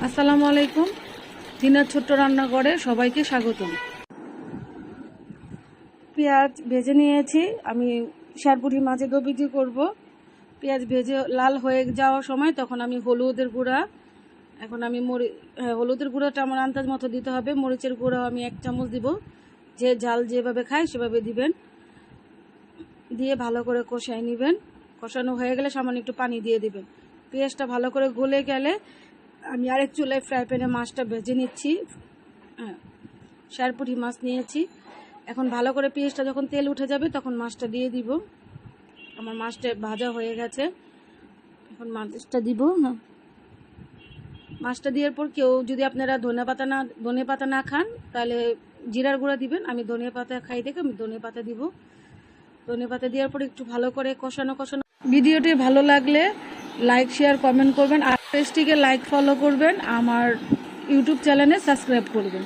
আসসালামু আলাইকুম। দিনার ছোট্ট রান্নাঘরে সবাইকে স্বাগতম। পেঁয়াজ ভেজে নিয়েছি, আমি শেরপুঁটি মাছে দবিজি করব। পেঁয়াজ ভেজে লাল হয়ে যাওয়ার সময় তখন আমি হলুদের গুঁড়া, এখন আমি হলুদের গুঁড়াটা আমার আন্দাজ মতো দিতে হবে। মরিচের গুঁড়াও আমি 1 চামচ দিব, যে ঝাল যেভাবে খায় সেভাবে দিবেন। দিয়ে ভালো করে কষাই নেবেন। কষানো হয়ে গেলে সামান্য একটু পানি দিয়ে দিবেন। পেঁয়াজটা ভালো করে গলে গেলে আমি আরেক চুলায় ফ্রাই প্যানে মাছটা ভেজে নিচ্ছি। শেরপুঁটি মাছ নিয়েছি। এখন ভালো করে পেঁয়াজটা যখন তেল উঠে যাবে তখন মাছটা দিয়ে দিব। আমার মাছটা ভাজা হয়ে গেছে, এখন মাছটা দিব। মাছটা দেওয়ার পর কেউ যদি আপনারা ধনে পাতা না খান তাহলে জিরার গুঁড়া দিবেন। আমি ধনে পাতা খাই দেখে আমি ধনে পাতা দিব। ধনে পাতা দেওয়ার পর একটু ভালো করে কষানো। ভিডিওটি ভালো লাগলে লাইক, শেয়ার, কমেন্ট করবেন। আর পেজটিকে লাইক, ফলো করবেন। আমার ইউটিউব চ্যানেলে সাবস্ক্রাইব করবেন।